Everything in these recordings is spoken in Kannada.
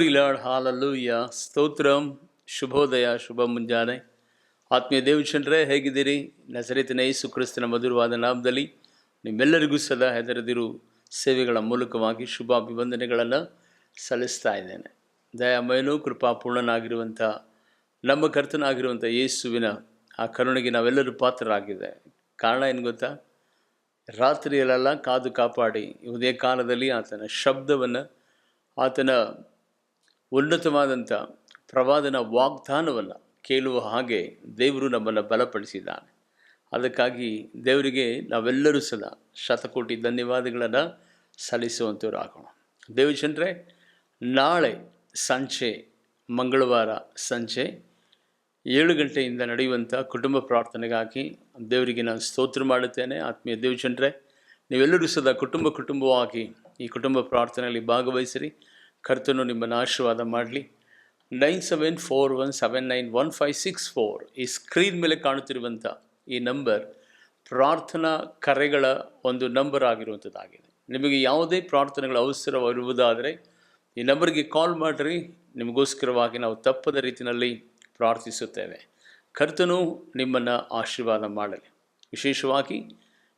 ಪ್ರೈಸ್ ಲಾರ್ಡ್, ಹಾಲೆಲೂಯಾ, ಸ್ತೋತ್ರಂ, ಶುಭೋದಯ, ಶುಭ ಮುಂಜಾನೆ. ಆತ್ಮೀಯ ದೇವಜನರೇ, ಹೇಗಿದ್ದೀರಿ? ನಜರೇತಿನ ಯೇಸು ಕ್ರಿಸ್ತನ ಮಧುರವಾದ ನಾಮದಲ್ಲಿ ನಿಮ್ಮೆಲ್ಲರಿಗೂ ಸದಾ ಹೆದರದಿರು ಸೇವೆಗಳ ಮೂಲಕವಾಗಿ ಶುಭ ಅಭಿವಂದನೆಗಳನ್ನು ಸಲ್ಲಿಸ್ತಾ ಇದ್ದೇನೆ. ದಯಾಮಯನೂ ಕೃಪಾಪೂರ್ಣನಾಗಿರುವಂಥ ನಮ್ಮ ಕರ್ತನಾಗಿರುವಂಥ ಯೇಸುವಿನ ಆ ಕರುಣೆಗೆ ನಾವೆಲ್ಲರೂ ಪಾತ್ರರಾಗಿದೆ. ಕಾರಣ ಏನು ಗೊತ್ತಾ? ರಾತ್ರಿಯಲ್ಲೆಲ್ಲ ಕಾದು ಕಾಪಾಡಿ ಉದಯ ಕಾಲದಲ್ಲಿ ಆತನ ಶಬ್ದವನ್ನು, ಆತನ ಉನ್ನತವಾದಂಥ ಪ್ರವಾದನ ವಾಗ್ದಾನವನ್ನು ಕೇಳುವ ಹಾಗೆ ದೇವರು ನಮ್ಮನ್ನು ಬಲಪಡಿಸಿದ್ದಾನೆ. ಅದಕ್ಕಾಗಿ ದೇವರಿಗೆ ನಾವೆಲ್ಲರೂ ಸದಾ ಶತಕೋಟಿ ಧನ್ಯವಾದಗಳನ್ನು ಸಲ್ಲಿಸುವಂಥವರಾಗೋಣ. ದೇವಜನರೇ, ನಾಳೆ ಸಂಜೆ, ಮಂಗಳವಾರ ಸಂಜೆ 7 ಗಂಟೆಯಿಂದ ನಡೆಯುವಂಥ ಕುಟುಂಬ ಪ್ರಾರ್ಥನೆಗಾಗಿ ದೇವರಿಗೆ ನಾನು ಸ್ತೋತ್ರ ಮಾಡುತ್ತೇನೆ. ಆತ್ಮೀಯ ದೇವಜನರೇ, ನೀವೆಲ್ಲರೂ ಸದಾ ಕುಟುಂಬವಾಗಿ ಈ ಕುಟುಂಬ ಪ್ರಾರ್ಥನೆಯಲ್ಲಿ ಭಾಗವಹಿಸಿರಿ. ಕರ್ತನು ನಿಮ್ಮನ್ನು ಆಶೀರ್ವಾದ ಮಾಡಲಿ. 9741791564 ಈ ಸ್ಕ್ರೀನ್ ಮೇಲೆ ಕಾಣುತ್ತಿರುವಂಥ ಈ ನಂಬರ್ ಪ್ರಾರ್ಥನಾ ಕರೆಗಳ ಒಂದು ನಂಬರ್ ಆಗಿರುವಂಥದ್ದಾಗಿದೆ. ನಿಮಗೆ ಯಾವುದೇ ಪ್ರಾರ್ಥನೆಗಳ ಅವಸರವಿರುವುದಾದರೆ ಈ ನಂಬರ್ಗೆ ಕಾಲ್ ಮಾಡಿರಿ. ನಿಮಗೋಸ್ಕರವಾಗಿ ನಾವು ತಪ್ಪದ ರೀತಿಯಲ್ಲಿ ಪ್ರಾರ್ಥಿಸುತ್ತೇವೆ. ಕರ್ತನು ನಿಮ್ಮನ್ನು ಆಶೀರ್ವಾದ ಮಾಡಲಿ. ವಿಶೇಷವಾಗಿ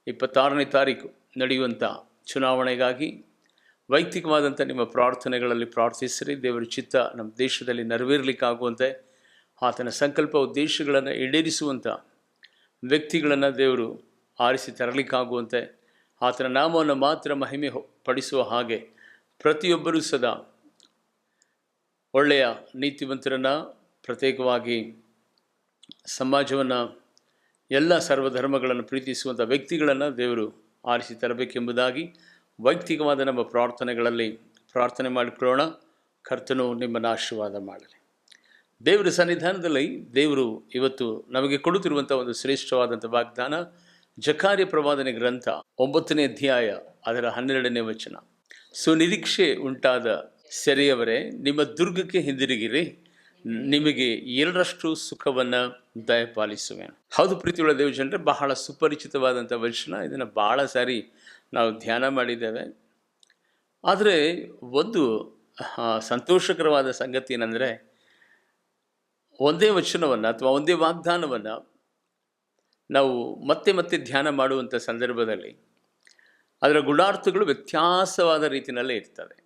26ನೇ ತಾರೀಕು ನಡೆಯುವಂಥ ಚುನಾವಣೆಗಾಗಿ ವೈಯಕ್ತಿಕವಾದಂಥ ನಿಮ್ಮ ಪ್ರಾರ್ಥನೆಗಳಲ್ಲಿ ಪ್ರಾರ್ಥಿಸಿರಿ. ದೇವರ ಚಿತ್ತ ನಮ್ಮ ದೇಶದಲ್ಲಿ ನೆರವೇರಲಿಕ್ಕಾಗುವಂತೆ, ಆತನ ಸಂಕಲ್ಪ ಉದ್ದೇಶಗಳನ್ನು ಈಡೇರಿಸುವಂಥ ವ್ಯಕ್ತಿಗಳನ್ನು ದೇವರು ಆರಿಸಿ ತರಲಿಕ್ಕಾಗುವಂತೆ, ಆತನ ನಾಮವನ್ನು ಮಾತ್ರ ಮಹಿಮೆ ಪಡಿಸುವ ಹಾಗೆ ಪ್ರತಿಯೊಬ್ಬರೂ ಸದಾ ಒಳ್ಳೆಯ ನೀತಿವಂತರನ್ನು, ಪ್ರತ್ಯೇಕವಾಗಿ ಸಮಾಜವನ್ನು, ಎಲ್ಲ ಸರ್ವಧರ್ಮಗಳನ್ನು ಪ್ರೀತಿಸುವಂಥ ವ್ಯಕ್ತಿಗಳನ್ನು ದೇವರು ಆರಿಸಿ ತರಬೇಕೆಂಬುದಾಗಿ ವೈಯಕ್ತಿಕವಾದ ನಮ್ಮ ಪ್ರಾರ್ಥನೆಗಳಲ್ಲಿ ಪ್ರಾರ್ಥನೆ ಮಾಡಿಕೊಳ್ಳೋಣ. ಕರ್ತನು ನಿಮ್ಮನ್ನು ಆಶೀರ್ವಾದ ಮಾಡಲಿ. ದೇವರ ಸನ್ನಿಧಾನದಲ್ಲಿ ದೇವರು ಇವತ್ತು ನಮಗೆ ಕೊಡುತ್ತಿರುವಂಥ ಒಂದು ಶ್ರೇಷ್ಠವಾದಂಥ ವಾಗ್ದಾನ, ಜಕಾರ್ಯ ಪ್ರವಾದನೆ ಗ್ರಂಥ 9ನೇ ಅಧ್ಯಾಯ ಅದರ 12ನೇ ವಚನ. ಸುನಿರೀಕ್ಷೆ ಉಂಟಾದ ಸೆರೆಯವರೇ, ನಿಮ್ಮ ದುರ್ಗಕ್ಕೆ ಹಿಂದಿರುಗಿರಿ, ನಿಮಗೆ 2ರಷ್ಟು ಸುಖವನ್ನು ದಯಪಾಲಿಸುವೆ. ಹೌದು ಪ್ರೀತಿಯುಳ್ಳ ದೇವಜನರೇ, ಬಹಳ ಸುಪರಿಚಿತವಾದಂಥ ವಚನ. ಇದನ್ನು ಬಹಳ ಸಾರಿ ನಾವು ಧ್ಯಾನ ಮಾಡಿದ್ದೇವೆ. ಆದರೆ ಒಂದು ಸಂತೋಷಕರವಾದ ಸಂಗತಿ ಏನಂದರೆ, ಒಂದೇ ವಚನವನ್ನು ಅಥವಾ ಒಂದೇ ವಾಗ್ದಾನವನ್ನು ನಾವು ಮತ್ತೆ ಮತ್ತೆ ಧ್ಯಾನ ಮಾಡುವಂಥ ಸಂದರ್ಭದಲ್ಲಿ ಅದರ ಗುಣಾರ್ಥಗಳು ವ್ಯತ್ಯಾಸವಾದ ರೀತಿಯಲ್ಲೇ ಇರ್ತವೆ.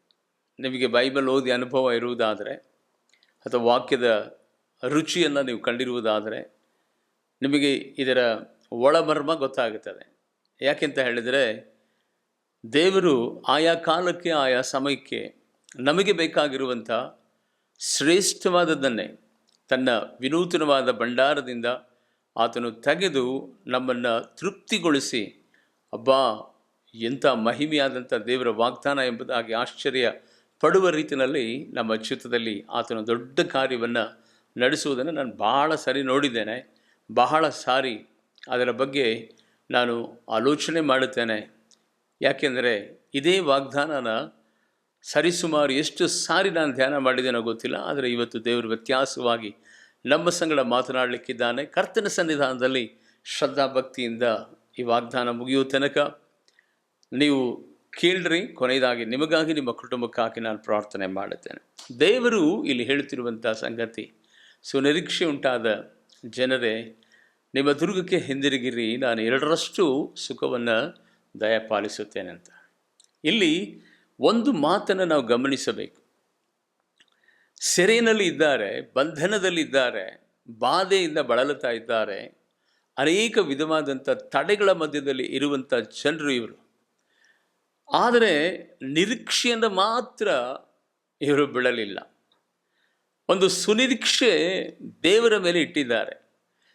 ನಿಮಗೆ ಬೈಬಲ್ ಓದಿ ಅನುಭವ ಇರುವುದಾದರೆ ಅಥವಾ ವಾಕ್ಯದ ರುಚಿಯನ್ನು ನೀವು ಕಂಡಿರುವುದಾದರೆ ನಿಮಗೆ ಇದರ ಒಳಮರ್ಮ ಗೊತ್ತಾಗುತ್ತದೆ. ಯಾಕೆಂತ ಹೇಳಿದರೆ, ದೇವರು ಆಯಾ ಕಾಲಕ್ಕೆ, ಆಯಾ ಸಮಯಕ್ಕೆ ನಮಗೆ ಬೇಕಾಗಿರುವಂಥ ಶ್ರೇಷ್ಠವಾದದ್ದನ್ನೇ ತನ್ನ ವಿನೂತನವಾದ ಭಂಡಾರದಿಂದ ಆತನು ತೆಗೆದು ನಮ್ಮನ್ನು ತೃಪ್ತಿಗೊಳಿಸಿ, ಅಬ್ಬಾ ಎಂಥ ಮಹಿಮೆಯಾದಂಥ ದೇವರ ವಾಗ್ದಾನ ಎಂಬುದಾಗಿ ಆಶ್ಚರ್ಯ ಪಡುವ ರೀತಿಯಲ್ಲಿ ನಮ್ಮ ಚಿತ್ತದಲ್ಲಿ ಆತನ ದೊಡ್ಡ ಕಾರ್ಯವನ್ನು ನಡೆಸುವುದನ್ನು ನಾನು ಬಹಳ ಸಾರಿ ನೋಡಿದ್ದೇನೆ. ಬಹಳ ಸಾರಿ ಅದರ ಬಗ್ಗೆ ನಾನು ಆಲೋಚನೆ ಮಾಡುತ್ತೇನೆ. ಯಾಕೆಂದರೆ ಇದೇ ವಾಗ್ದಾನನ ಸರಿಸುಮಾರು ಎಷ್ಟು ಸಾರಿ ನಾನು ಧ್ಯಾನ ಮಾಡಿದ್ದೇನೋ ಗೊತ್ತಿಲ್ಲ. ಆದರೆ ಇವತ್ತು ದೇವರು ವ್ಯತ್ಯಾಸವಾಗಿ ನಮ್ಮ ಸಂಗಡ ಮಾತನಾಡಲಿಕ್ಕಿದ್ದಾನೆ. ಕರ್ತನ ಸನ್ನಿಧಾನದಲ್ಲಿ ಶ್ರದ್ಧಾಭಕ್ತಿಯಿಂದ ಈ ವಾಗ್ದಾನ ಮುಗಿಯುವ ತನಕ ನೀವು ಕೇಳ್ರಿ. ಕೊನೆಯದಾಗಿ ನಿಮಗಾಗಿ, ನಿಮ್ಮ ಕುಟುಂಬಕ್ಕಾಗಿ ನಾನು ಪ್ರಾರ್ಥನೆ ಮಾಡುತ್ತೇನೆ. ದೇವರು ಇಲ್ಲಿ ಹೇಳುತ್ತಿರುವಂಥ ಸಂಗತಿ, ಸುನಿರೀಕ್ಷೆ ಉಂಟಾದ ಜನರೇ, ನಿಮ್ಮ ದುರ್ಗಕ್ಕೆ ಹಿಂದಿರುಗಿರಿ, ನಾನು 2ರಷ್ಟು ಸುಖವನ್ನು ದಯಪಾಲಿಸುತ್ತೇನೆ ಅಂತ. ಇಲ್ಲಿ ಒಂದು ಮಾತನ್ನು ನಾವು ಗಮನಿಸಬೇಕು. ಸೆರೆಯಲ್ಲಿ ಇದ್ದಾರೆ, ಬಂಧನದಲ್ಲಿದ್ದಾರೆ, ಬಾಧೆಯಿಂದ ಬಳಲುತ್ತಾ ಇದ್ದಾರೆ, ಅನೇಕ ವಿಧವಾದಂಥ ತಡೆಗಳ ಮಧ್ಯದಲ್ಲಿ ಇರುವಂಥ ಜನರು ಇವರು. ಆದರೆ ನಿರೀಕ್ಷೆಯಿಂದ ಮಾತ್ರ ಇವರು ಬಿಡಲಿಲ್ಲ. ಒಂದು ಸುನಿರೀಕ್ಷೆ ದೇವರ ಮೇಲೆ ಇಟ್ಟಿದ್ದಾರೆ.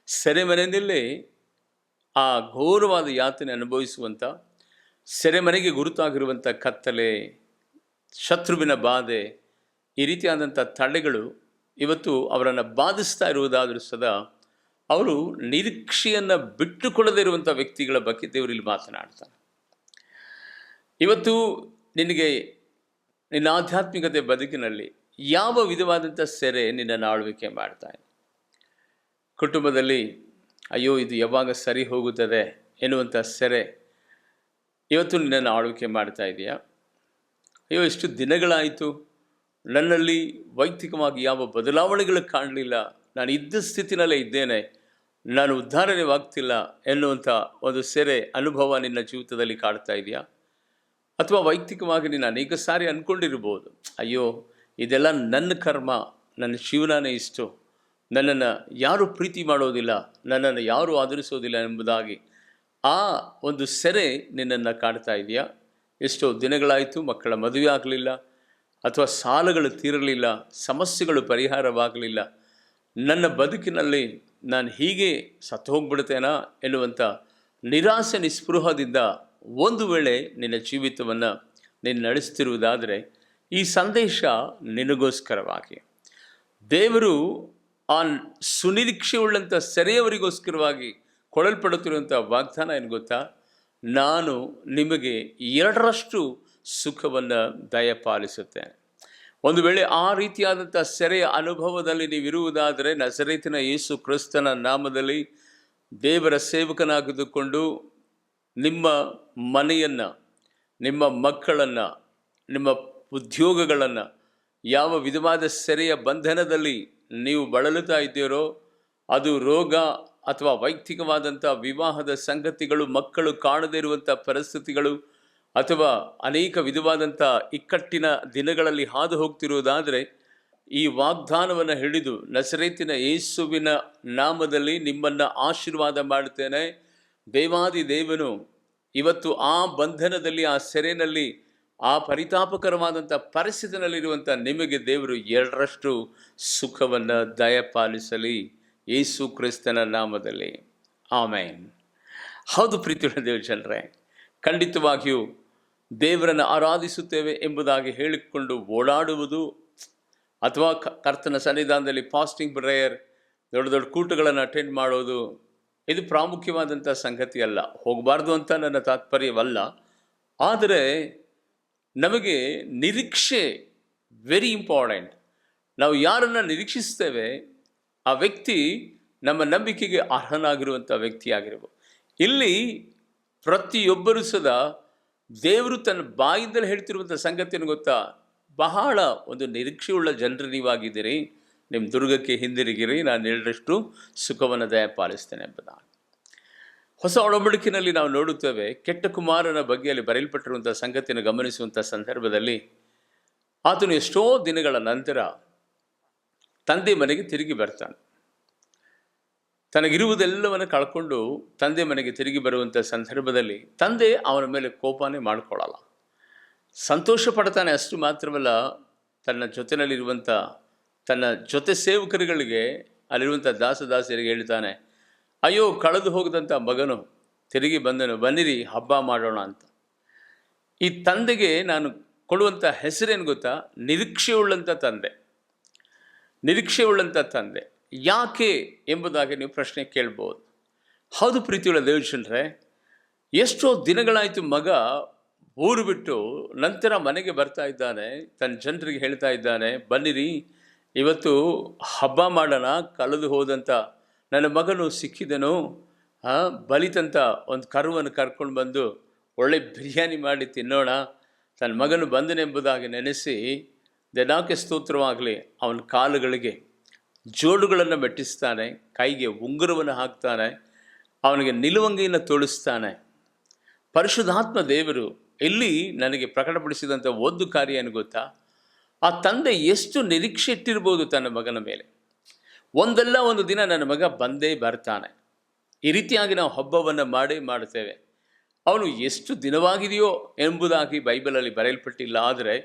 ಸೆರೆಮನೆಯಲ್ಲಿ ಆ ಘೋರವಾದ ಯಾತನೆ ಅನುಭವಿಸುವಂಥ, ಸೆರೆಮನೆಗೆ ಗುರುತಾಗಿರುವಂಥ ಕತ್ತಲೆ, ಶತ್ರುವಿನ ಬಾಧೆ, ಈ ರೀತಿಯಾದಂಥ ತಡೆಗಳು ಇವತ್ತು ಅವರನ್ನು ಬಾಧಿಸ್ತಾ ಇರುವುದಾದರೂ ಸದಾ ಅವರು ನಿರೀಕ್ಷೆಯನ್ನು ಬಿಟ್ಟುಕೊಡದೇ ಇರುವಂಥ ವ್ಯಕ್ತಿಗಳ ಬಗ್ಗೆ ದೇವರಲ್ಲಿ ಮಾತನಾಡ್ತಾರೆ. ಇವತ್ತು ನಿನಗೆ ನಿನ್ನ ಆಧ್ಯಾತ್ಮಿಕತೆ ಬದುಕಿನಲ್ಲಿ ಯಾವ ವಿಧವಾದಂಥ ಸೆರೆ ನಿನ್ನನ್ನು ಆಳ್ವಿಕೆ ಮಾಡ್ತಾನೆ? ಕುಟುಂಬದಲ್ಲಿ ಅಯ್ಯೋ ಇದು ಯಾವಾಗ ಸರಿ ಹೋಗುತ್ತದೆ ಎನ್ನುವಂಥ ಸೆರೆ ಇವತ್ತು ನಿನ್ನನ್ನು ಆಳ್ವಿಕೆ ಮಾಡ್ತಾ ಇದೆಯಾ? ಅಯ್ಯೋ ಎಷ್ಟು ದಿನಗಳಾಯಿತು ನನ್ನಲ್ಲಿ ವೈಯಕ್ತಿಕವಾಗಿ ಯಾವ ಬದಲಾವಣೆಗಳು ಕಾಣಲಿಲ್ಲ, ನಾನು ಇದ್ದ ಸ್ಥಿತಿನಲ್ಲೇ ಇದ್ದೇನೆ, ನಾನು ಉದ್ಧಾರಣೆವಾಗ್ತಿಲ್ಲ ಎನ್ನುವಂಥ ಒಂದು ಸೆರೆ ಅನುಭವ ನಿನ್ನ ಜೀವಿತದಲ್ಲಿ ಕಾಡ್ತಾ ಇದೆಯಾ? ಅಥವಾ ವೈಯಕ್ತಿಕವಾಗಿ ನೀನು ಅನೇಕ ಸಾರಿ ಅಂದ್ಕೊಂಡಿರ್ಬೋದು, ಅಯ್ಯೋ ಇದೆಲ್ಲ ನನ್ನ ಕರ್ಮ, ನನ್ನ ಜೀವನನೇ ಇಷ್ಟು, ನನ್ನನ್ನು ಯಾರೂ ಪ್ರೀತಿ ಮಾಡೋದಿಲ್ಲ, ನನ್ನನ್ನು ಯಾರೂ ಆದರಿಸೋದಿಲ್ಲ ಎಂಬುದಾಗಿ ಆ ಒಂದು ಸೆರೆ ನಿನ್ನನ್ನು ಕಾಡ್ತಾ ಇದೆಯಾ? ಎಷ್ಟೋ ದಿನಗಳಾಯಿತು, ಮಕ್ಕಳ ಮದುವೆ ಆಗಲಿಲ್ಲ, ಅಥವಾ ಸಾಲಗಳು ತೀರಲಿಲ್ಲ, ಸಮಸ್ಯೆಗಳು ಪರಿಹಾರವಾಗಲಿಲ್ಲ, ನನ್ನ ಬದುಕಿನಲ್ಲಿ ನಾನು ಹೀಗೆ ಸತ್ತು ಹೋಗ್ಬಿಡ್ತೇನಾ ಎನ್ನುವಂಥ ನಿರಾಸೆ ನಿಸ್ಪೃಹದಿಂದ ಒಂದು ವೇಳೆ ನಿನ್ನ ಜೀವಿತವನ್ನು ನೀನು ನಡೆಸ್ತಿರುವುದಾದರೆ ಈ ಸಂದೇಶ ನಿನಗೋಸ್ಕರವಾಗಿ. ದೇವರು ಆ ಸುನಿರೀಕ್ಷೆಯುಳ್ಳಂಥ ಸೆರೆಯವರಿಗೋಸ್ಕರವಾಗಿ ಕೊಡಲ್ಪಡುತ್ತಿರುವಂಥ ವಾಗ್ದಾನ ಏನು ಗೊತ್ತಾ? ನಾನು ನಿಮಗೆ 2ರಷ್ಟು ಸುಖವನ್ನು ದಯಪಾಲಿಸುತ್ತೇನೆ. ಒಂದು ವೇಳೆ ಆ ರೀತಿಯಾದಂಥ ಸೆರೆಯ ಅನುಭವದಲ್ಲಿ ನೀವಿರುವುದಾದರೆ, ನಜರೇತಿನ ಯೇಸು ಕ್ರಿಸ್ತನ ನಾಮದಲ್ಲಿ ದೇವರ ಸೇವಕನಾಗಿದ್ದುಕೊಂಡು ನಿಮ್ಮ ಮನೆಯನ್ನು, ನಿಮ್ಮ ಮಕ್ಕಳನ್ನು, ನಿಮ್ಮ ಉದ್ಯೋಗಗಳನ್ನು ಯಾವ ವಿಧವಾದ ಸೆರೆಯ ಬಂಧನದಲ್ಲಿ ನೀವು ಬಳಲುತ್ತಾ ಇದ್ದೀರೋ, ಅದು ರೋಗ ಅಥವಾ ವೈಯಕ್ತಿಕವಾದಂಥ ವಿವಾಹದ ಸಂಗತಿಗಳು, ಮಕ್ಕಳು ಕಾಣದೇ ಇರುವಂಥ ಪರಿಸ್ಥಿತಿಗಳು, ಅಥವಾ ಅನೇಕ ವಿಧವಾದಂಥ ಇಕ್ಕಟ್ಟಿನ ದಿನಗಳಲ್ಲಿ ಹಾದು ಹೋಗ್ತಿರುವುದಾದರೆ, ಈ ವಾಗ್ದಾನವನ್ನು ಹಿಡಿದು ನಜರೇತಿನ ಯೇಸುವಿನ ನಾಮದಲ್ಲಿ ನಿಮ್ಮನ್ನು ಆಶೀರ್ವಾದ ಮಾಡುತ್ತೇನೆ. ದೇವಾದಿ ದೇವನು ಇವತ್ತು ಆ ಬಂಧನದಲ್ಲಿ, ಆ ಸೆರೆಯಲ್ಲಿ, ಆ ಪರಿತಾಪಕರವಾದಂಥ ಪರಿಸ್ಥಿತಿನಲ್ಲಿರುವಂಥ ನಿಮಗೆ ದೇವರು 2ರಷ್ಟು ಸುಖವನ್ನು ದಯಪಾಲಿಸಲಿ, ಯೇಸು ಕ್ರಿಸ್ತನ ನಾಮದಲ್ಲಿ. ಆಮೇನ್. ಹೌದು ಪ್ರೀತಿಯುಳ್ಳ ದೇವ ಜನರೇ, ಖಂಡಿತವಾಗಿಯೂ ದೇವರನ್ನು ಆರಾಧಿಸುತ್ತೇವೆ ಎಂಬುದಾಗಿ ಹೇಳಿಕೊಂಡು ಓಡಾಡುವುದು ಅಥವಾ ಕರ್ತನ ಸನ್ನಿಧಾನದಲ್ಲಿ ಫಾಸ್ಟಿಂಗ್ ಪ್ರೇಯರ್, ದೊಡ್ಡ ದೊಡ್ಡ ಕೂಟಗಳನ್ನು ಅಟೆಂಡ್ ಮಾಡೋದು, ಇದು ಪ್ರಾಮುಖ್ಯವಾದಂಥ ಸಂಗತಿ ಅಲ್ಲ. ಹೋಗಬಾರ್ದು ಅಂತ ನನ್ನ ತಾತ್ಪರ್ಯವಲ್ಲ. ಆದರೆ ನಮಗೆ ನಿರೀಕ್ಷೆ ವೆರಿ ಇಂಪಾರ್ಟೆಂಟ್. ನಾವು ಯಾರನ್ನು ನಿರೀಕ್ಷಿಸ್ತೇವೆ ಆ ವ್ಯಕ್ತಿ ನಮ್ಮ ನಂಬಿಕೆಗೆ ಅರ್ಹನಾಗಿರುವಂಥ ವ್ಯಕ್ತಿಯಾಗಿರ್ಬೋದು. ಇಲ್ಲಿ ಪ್ರತಿಯೊಬ್ಬರೂ ಸದಾ ದೇವರು ತನ್ನ ಬಾಯಿಂದಲೇ ಹೇಳ್ತಿರುವಂಥ ಸಂಗತಿಯನ್ನು ಗೊತ್ತಾ? ಬಹಳ ಒಂದು ನಿರೀಕ್ಷೆಯುಳ್ಳ ಜನರು ನೀವಾಗಿದ್ದೀರಿ, ನಿಮ್ಮ ದುರ್ಗಕ್ಕೆ ಹಿಂದಿರುಗಿರಿ, ನಾನು 2ರಷ್ಟು ಸುಖವನ್ನು ದಯಪಾಲಿಸ್ತೇನೆ ಎಂಬುದಾಗಿ. ಹೊಸ ಒಡಂಬಡಿಕೆಯಲ್ಲಿ ನಾವು ನೋಡುತ್ತೇವೆ, ಕೆಟ್ಟ ಕುಮಾರನ ಬಗ್ಗೆ ಅಲ್ಲಿ ಬರೆಯಲ್ಪಟ್ಟಿರುವಂಥ ಸಂಗತಿಯನ್ನು ಗಮನಿಸುವಂಥ ಸಂದರ್ಭದಲ್ಲಿ ಆತನು ಎಷ್ಟೋ ದಿನಗಳ ನಂತರ ತಂದೆ ಮನೆಗೆ ತಿರುಗಿ ಬರ್ತಾನೆ. ತನಗಿರುವುದೆಲ್ಲವನ್ನು ಕಳ್ಕೊಂಡು ತಂದೆ ಮನೆಗೆ ತಿರುಗಿ ಬರುವಂಥ ಸಂದರ್ಭದಲ್ಲಿ ತಂದೆ ಅವನ ಮೇಲೆ ಕೋಪನೇ ಮಾಡಿಕೊಳ್ಳಲ್ಲ, ಸಂತೋಷ ಪಡ್ತಾನೆ. ಅಷ್ಟು ಮಾತ್ರವಲ್ಲ, ತನ್ನ ಜೊತೆಯಲ್ಲಿರುವಂಥ ತನ್ನ ಜೊತೆ ಸೇವಕರುಗಳಿಗೆ, ಅಲ್ಲಿರುವಂಥ ದಾಸದಾಸಿಯರಿಗೆ ಹೇಳ್ತಾನೆ, ಅಯ್ಯೋ ಕಳೆದು ಹೋಗದಂಥ ಮಗನು ತಿರುಗಿ ಬಂದನು, ಬನ್ನಿರಿ ಹಬ್ಬ ಮಾಡೋಣ ಅಂತ. ಈ ತಂದೆಗೆ ನಾನು ಕೊಡುವಂಥ ಹೆಸರೇನು ಗೊತ್ತಾ? ನಿರೀಕ್ಷೆಯುಳ್ಳಂಥ ತಂದೆ. ನಿರೀಕ್ಷೆಯುಳ್ಳಂಥ ತಂದೆ ಯಾಕೆ ಎಂಬುದಾಗಿ ನೀವು ಪ್ರಶ್ನೆ ಕೇಳ್ಬೋದು. ಹೌದು ಪ್ರೀತಿಯುಳ್ಳ ದೇವಜನರೇ, ಎಷ್ಟೋ ದಿನಗಳಾಯಿತು ಮಗ ಊರು ಬಿಟ್ಟು ನಂತರ ಮನೆಗೆ ಬರ್ತಾ ಇದ್ದಾನೆ, ತನ್ನ ಜನರಿಗೆ ಹೇಳ್ತಾ ಇದ್ದಾನೆ, ಬನ್ನಿರಿ ಇವತ್ತು ಹಬ್ಬ ಮಾಡೋಣ, ಕಳೆದು ಹೋದಂಥ ನನ್ನ ಮಗನು ಸಿಕ್ಕಿದನು, ಬಲಿತಂಥ ಒಂದು ಕರುವನ್ನು ಕರ್ಕೊಂಡು ಬಂದು ಒಳ್ಳೆ ಬಿರಿಯಾನಿ ಮಾಡಿ ತಿನ್ನೋಣ, ತನ್ನ ಮಗನು ಬಂದನೆಂಬುದಾಗಿ ನೆನೆಸಿ ದೇವರಿಗೆ ಸ್ತೋತ್ರವಾಗಲಿ ಅವನ ಕಾಲುಗಳಿಗೆ ಜೋಡುಗಳನ್ನು ಮೆಟ್ಟಿಸ್ತಾನೆ, ಕೈಗೆ ಉಂಗುರವನ್ನು ಹಾಕ್ತಾನೆ, ಅವನಿಗೆ ನಿಲುವಂಗಿಯನ್ನು ತೋಳಿಸ್ತಾನೆ. ಪರಿಶುದ್ಧಾತ್ಮ ದೇವರು ಇಲ್ಲಿ ನನಗೆ ಪ್ರಕಟಪಡಿಸಿದಂಥ ಒಂದು ಕಾರ್ಯ ಏನು ಗೊತ್ತಾ? ಆ ತಂದೆ ಎಷ್ಟು ನಿರೀಕ್ಷೆ ಇಟ್ಟಿರ್ಬೋದು ತನ್ನ ಮಗನ ಮೇಲೆ. ಒಂದಲ್ಲ ಒಂದು ದಿನ ನನ್ನ ಮಗ ಬಂದೇ ಬರ್ತಾನೆ, ಈ ರೀತಿಯಾಗಿ ನಾವು ಹಬ್ಬವನ್ನು ಮಾಡುತ್ತೇವೆ. ಅವನು ಎಷ್ಟು ದಿನವಾಗಿದೆಯೋ ಎಂಬುದಾಗಿ ಬೈಬಲಲ್ಲಿ ಬರೆಯಲ್ಪಟ್ಟಿಲ್ಲ. ಆದರೆ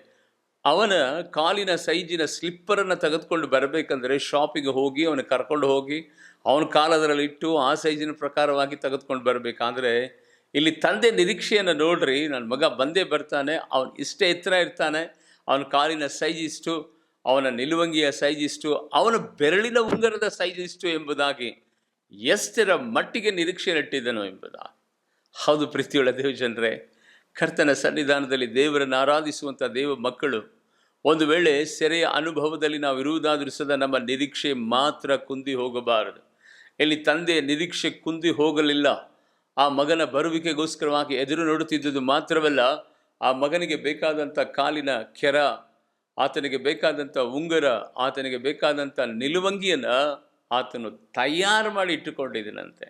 ಅವನ ಕಾಲಿನ ಸೈಜಿನ ಸ್ಲಿಪ್ಪರನ್ನು ತೆಗೆದುಕೊಂಡು ಬರಬೇಕಂದ್ರೆ ಶಾಪಿಗೆ ಹೋಗಿ ಅವನು ಕರ್ಕೊಂಡು ಹೋಗಿ ಅವನ ಕಾಲದರಲ್ಲಿ ಇಟ್ಟು ಆ ಸೈಜಿನ ಪ್ರಕಾರವಾಗಿ ತೆಗೆದುಕೊಂಡು ಬರಬೇಕಾದ್ರೆ, ಇಲ್ಲಿ ತಂದೆ ನಿರೀಕ್ಷೆಯನ್ನು ನೋಡ್ರಿ, ನನ್ನ ಮಗ ಬಂದೇ ಬರ್ತಾನೆ, ಅವನು ಇಷ್ಟೇ ಎತ್ತರ ಇರ್ತಾನೆ, ಅವನ ಕಾಲಿನ ಸೈಜ್ ಇಷ್ಟು, ಅವನ ನಿಲುವಂಗಿಯ ಸೈಜ್ ಇಷ್ಟು, ಅವನ ಬೆರಳಿನ ಉಂಗರದ ಸೈಜ್ ಇಷ್ಟು ಎಂಬುದಾಗಿ ಎಷ್ಟರ ಮಟ್ಟಿಗೆ ನಿರೀಕ್ಷೆ ನೆಟ್ಟಿದ್ದನು ಎಂಬುದಾಗಿ. ಹೌದು ಪ್ರೀತಿಯುಳ್ಳ ದೇವ ಜನರೇ, ಕರ್ತನ ಸನ್ನಿಧಾನದಲ್ಲಿ ದೇವರನ್ನು ಆರಾಧಿಸುವಂಥ ದೇವ ಮಕ್ಕಳು ಒಂದು ವೇಳೆ ಸೆರೆಯ ಅನುಭವದಲ್ಲಿ ನಾವು ಇರುವುದಾದರೂ ಸದಾ ನಮ್ಮ ನಿರೀಕ್ಷೆ ಮಾತ್ರ ಕುಂದಿ ಹೋಗಬಾರದು. ಇಲ್ಲಿ ತಂದೆಯ ನಿರೀಕ್ಷೆ ಕುಂದಿ ಹೋಗಲಿಲ್ಲ. ಆ ಮಗನ ಬರುವಿಕೆಗೋಸ್ಕರವಾಗಿ ಎದುರು ನೋಡುತ್ತಿದ್ದುದು ಮಾತ್ರವಲ್ಲ, ಆ ಮಗನಿಗೆ ಬೇಕಾದಂಥ ಕಾಲಿನ ಕೆರ ಆತನಿಗೆ ಬೇಕಾದಂಥ ಉಂಗುರ, ಆತನಿಗೆ ಬೇಕಾದಂಥ ನಿಲುವಂಗಿಯನ್ನು ಆತನು ತಯಾರು ಮಾಡಿ ಇಟ್ಟುಕೊಂಡಿದ್ದನಂತೆ.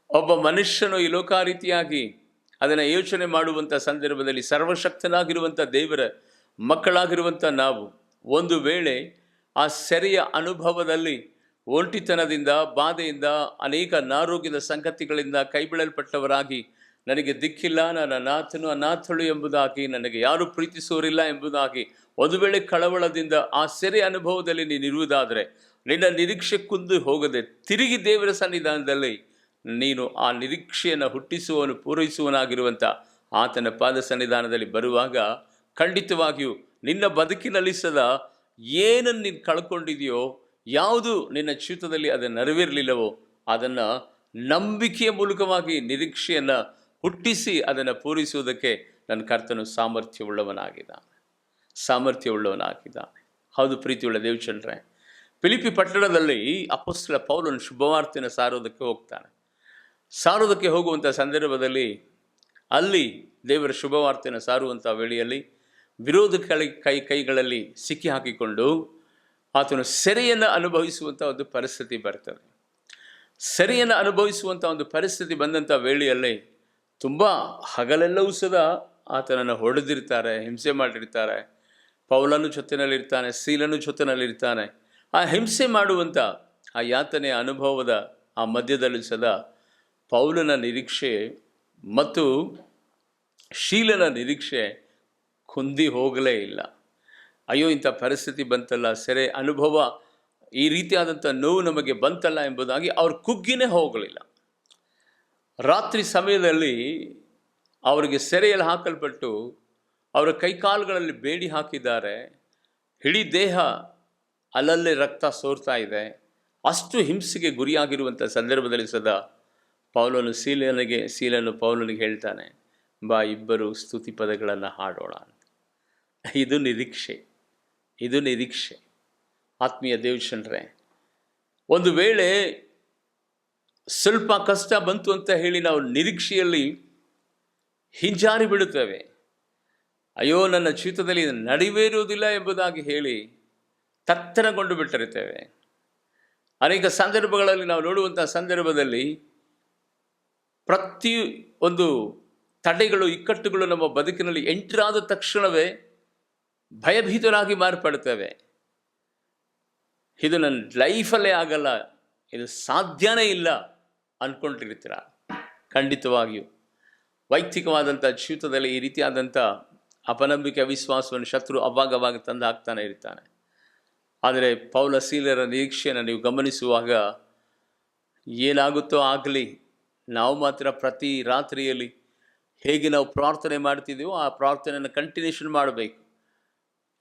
ಒಬ್ಬ ಮನುಷ್ಯನು ಈ ಲೋಕಾರೀತಿಯಾಗಿ ಅದನ್ನು ಯೋಚನೆ ಮಾಡುವಂಥ ಸಂದರ್ಭದಲ್ಲಿ ಸರ್ವಶಕ್ತನಾಗಿರುವಂಥ ದೇವರ ಮಕ್ಕಳಾಗಿರುವಂಥ ನಾವು ಒಂದು ವೇಳೆ ಆ ಸೆರೆಯ ಅನುಭವದಲ್ಲಿ ಒಂಟಿತನದಿಂದ, ಬಾಧೆಯಿಂದ, ಅನೇಕ ಅನಾರೋಗ್ಯದ ಸಂಗತಿಗಳಿಂದ ಕೈಬಿಡಲ್ಪಟ್ಟವರಾಗಿ, ನನಗೆ ದಿಕ್ಕಿಲ್ಲ, ನಾನು ಅನಾಥನು ಅನಾಥಳು ಎಂಬುದಾಗಿ, ನನಗೆ ಯಾರು ಪ್ರೀತಿಸುವರಿಲ್ಲ ಎಂಬುದಾಗಿ ಒಂದು ವೇಳೆ ಕಳವಳದಿಂದ ಆ ಸೆರೆ ಅನುಭವದಲ್ಲಿ ನೀನಿರುವುದಾದರೆ, ನಿನ್ನ ನಿರೀಕ್ಷೆ ಕುಂದು ಹೋಗದೆ ತಿರುಗಿ ದೇವರ ಸನ್ನಿಧಾನದಲ್ಲಿ ನೀನು ಆ ನಿರೀಕ್ಷೆಯನ್ನು ಹುಟ್ಟಿಸುವವನು, ಪೂರೈಸುವನಾಗಿರುವಂಥ ಆತನ ಪಾದ ಸನ್ನಿಧಾನದಲ್ಲಿ ಬರುವಾಗ ಖಂಡಿತವಾಗಿಯೂ ನಿನ್ನ ಬದುಕಿನಲ್ಲಿ ಸದಾ ಏನನ್ನು ನೀನು ಕಳ್ಕೊಂಡಿದೆಯೋ, ಯಾವುದು ನಿನ್ನ ಜೀವಿತದಲ್ಲಿ ಅದು ನೆರವೇರಲಿಲ್ಲವೋ ಅದನ್ನು ನಂಬಿಕೆಯ ಮೂಲಕವಾಗಿ ನಿರೀಕ್ಷೆಯನ್ನು ಹುಟ್ಟಿಸಿ ಅದನ್ನು ಪೂರೈಸುವುದಕ್ಕೆ ನನ್ನ ಕರ್ತನು ಸಾಮರ್ಥ್ಯವುಳ್ಳವನಾಗಿದ್ದಾನೆ. ಹೌದು ಪ್ರೀತಿಯುಳ್ಳ ದೇವಚಂದ್ರೇ, ಫಿಲಿಪ್ಪಿ ಪಟ್ಟಣದಲ್ಲಿ ಅಪೊಸ್ತಲ ಪೌಲನು ಶುಭವಾರ್ತೆಯನ್ನು ಸಾರೋದಕ್ಕೆ ಹೋಗುವಂಥ ಸಂದರ್ಭದಲ್ಲಿ ಅಲ್ಲಿ ದೇವರ ಶುಭವಾರ್ತೆಯನ್ನು ಸಾರುವಂಥ ವೇಳೆಯಲ್ಲಿ ವಿರೋಧ ಕೈಗಳಲ್ಲಿ ಸಿಕ್ಕಿ ಹಾಕಿಕೊಂಡು ಆತನು ಸೆರೆಯನ್ನು ಅನುಭವಿಸುವಂಥ ಒಂದು ಪರಿಸ್ಥಿತಿ ಬರ್ತದೆ. ಸೆರೆಯನ್ನು ಅನುಭವಿಸುವಂಥ ಒಂದು ಪರಿಸ್ಥಿತಿ ಬಂದಂಥ ವೇಳೆಯಲ್ಲಿ ತುಂಬ ಹಗಲೆಲ್ಲವೂ ಸದಾ ಆತನನ್ನು ಹೊಡೆದಿರ್ತಾರೆ, ಹಿಂಸೆ ಮಾಡಿರ್ತಾರೆ. ಪೌಲನು ಜೊತೆಯಲ್ಲಿರ್ತಾನೆ, ಸೀಲನು ಜೊತೆಯಲ್ಲಿರ್ತಾನೆ. ಆ ಹಿಂಸೆ ಮಾಡುವಂಥ ಆ ಯಾತನೆಯ ಅನುಭವದ ಆ ಮಧ್ಯದಲ್ಲಿ ಸದಾ ಪೌಲನ ನಿರೀಕ್ಷೆ ಮತ್ತು ಶೀಲನ ನಿರೀಕ್ಷೆ ಕುಂದಿ ಹೋಗಲೇ ಇಲ್ಲ. ಅಯ್ಯೋ, ಇಂಥ ಪರಿಸ್ಥಿತಿ ಬಂತಲ್ಲ, ಸೆರೆ ಅನುಭವ, ಈ ರೀತಿಯಾದಂಥ ನೋವು ನಮಗೆ ಬಂತಲ್ಲ ಎಂಬುದಾಗಿ ಅವ್ರು ಕುಗ್ಗಿನೇ ಹೋಗಲಿಲ್ಲ. ರಾತ್ರಿ ಸಮಯದಲ್ಲಿ ಅವರಿಗೆ ಸೆರೆಯಲ್ಲಿ ಹಾಕಲ್ಪಟ್ಟು ಅವರ ಕೈಕಾಲುಗಳಲ್ಲಿ ಬೇಡಿ ಹಾಕಿದ್ದಾರೆ. ಇಡೀ ದೇಹ ಅಲ್ಲಲ್ಲೇ ರಕ್ತ ಸೋರ್ತಾ ಇದೆ. ಅಷ್ಟು ಹಿಂಸೆಗೆ ಗುರಿಯಾಗಿರುವಂಥ ಸಂದರ್ಭದಲ್ಲಿ ಸದಾ ಸೀಲನು ಪೌಲನಿಗೆ ಹೇಳ್ತಾನೆ, ಬಾ, ಇಬ್ಬರು ಸ್ತುತಿ ಪದಗಳನ್ನು ಹಾಡೋಣ. ಇದು ನಿರೀಕ್ಷೆ. ಆತ್ಮೀಯ ದೇವಚಂದ್ರೇ, ಒಂದು ವೇಳೆ ಸ್ವಲ್ಪ ಕಷ್ಟ ಬಂತು ಅಂತ ಹೇಳಿ ನಾವು ನಿರೀಕ್ಷೆಯಲ್ಲಿ ಹಿಂಜಾರಿ ಬಿಡುತ್ತೇವೆ. ಅಯ್ಯೋ, ನನ್ನ ಜೀವಿತದಲ್ಲಿ ನಡೆವೇರುವುದಿಲ್ಲ ಎಂಬುದಾಗಿ ಹೇಳಿ ತತ್ತರಗೊಂಡು ಬಿಟ್ಟಿರುತ್ತೇವೆ. ಅನೇಕ ಸಂದರ್ಭಗಳಲ್ಲಿ ನಾವು ನೋಡುವಂಥ ಸಂದರ್ಭದಲ್ಲಿ ಪ್ರತಿ ಒಂದು ತಡೆಗಳು, ಇಕ್ಕಟ್ಟುಗಳು ನಮ್ಮ ಬದುಕಿನಲ್ಲಿ ಎಂಟರಾದ ತಕ್ಷಣವೇ ಭಯಭೀತರಾಗಿ ಮಾರ್ಪಡ್ತೇವೆ. ಇದು ನನ್ನ ಲೈಫಲ್ಲೇ ಆಗಲ್ಲ, ಇದು ಸಾಧ್ಯನೇ ಇಲ್ಲ ಅಂದ್ಕೊಂಡಿರ್ತೀರ. ಖಂಡಿತವಾಗಿಯೂ ವೈಯಕ್ತಿಕವಾದಂಥ ಜೀವಿತದಲ್ಲಿ ಈ ರೀತಿಯಾದಂಥ ಅಪನಂಬಿಕೆ, ಅವಿಶ್ವಾಸವನ್ನು ಶತ್ರು ಅವಾಗವಾಗ ತಂದು ಹಾಕ್ತಾನೆ ಇರ್ತಾನೆ. ಆದರೆ ಪೌಲ ಸೀಲರ ನಿರೀಕ್ಷೆಯನ್ನು ನೀವು ಗಮನಿಸುವಾಗ ಏನಾಗುತ್ತೋ ಆಗಲಿ, ನಾವು ಮಾತ್ರ ಪ್ರತಿ ರಾತ್ರಿಯಲ್ಲಿ ಹೇಗೆ ನಾವು ಪ್ರಾರ್ಥನೆ ಮಾಡ್ತಿದ್ದೀವೋ ಆ ಪ್ರಾರ್ಥನೆಯನ್ನು ಕಂಟಿನ್ಯೂಷನ್ ಮಾಡಬೇಕು.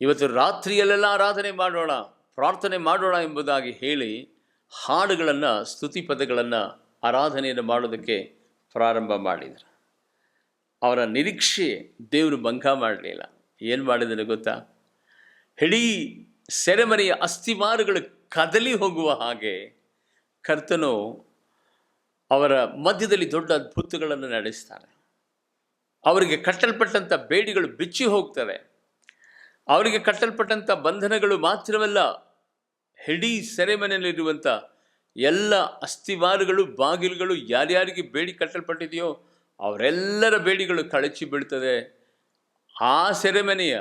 ಇವತ್ತು ರಾತ್ರಿಯಲ್ಲೆಲ್ಲ ಆರಾಧನೆ ಮಾಡೋಣ, ಪ್ರಾರ್ಥನೆ ಮಾಡೋಣ ಎಂಬುದಾಗಿ ಹೇಳಿ ಹಾಡುಗಳನ್ನು, ಸ್ತುತಿ ಪದಗಳನ್ನು, ಆರಾಧನೆಯನ್ನು ಮಾಡೋದಕ್ಕೆ ಪ್ರಾರಂಭ ಮಾಡಿದರು. ಅವರ ನಿರೀಕ್ಷೆ ದೇವರು ಭಂಗ ಮಾಡಲಿಲ್ಲ. ಏನು ಮಾಡಿದರೆ ಗೊತ್ತಾ? ಇಡೀ ಸೆರೆಮನೆಯ ಅಸ್ಥಿವಾರಗಳು ಕದಲಿ ಹೋಗುವ ಹಾಗೆ ಕರ್ತನು ಅವರ ಮಧ್ಯದಲ್ಲಿ ದೊಡ್ಡ ಅದ್ಭುತಗಳನ್ನು ನಡೆಸ್ತಾನೆ. ಅವರಿಗೆ ಕಟ್ಟಲ್ಪಟ್ಟಂಥ ಬೇಡಿಗಳು ಬಿಚ್ಚಿ ಹೋಗ್ತವೆ. ಅವರಿಗೆ ಕಟ್ಟಲ್ಪಟ್ಟಂಥ ಬಂಧನಗಳು ಮಾತ್ರವಲ್ಲ, ಇಡೀ ಸೆರೆಮನೆಯಲ್ಲಿರುವಂಥ ಎಲ್ಲ ಅಸ್ಥಿವಾರಗಳು, ಬಾಗಿಲುಗಳು ಯಾರ್ಯಾರಿಗೆ ಬೇಡಿ ಕಟ್ಟಲ್ಪಟ್ಟಿದೆಯೋ ಅವರೆಲ್ಲರ ಬೇಡಿಗಳು ಕಳಚಿ ಬೀಳ್ತದೆ. ಆ ಸೆರೆಮನೆಯ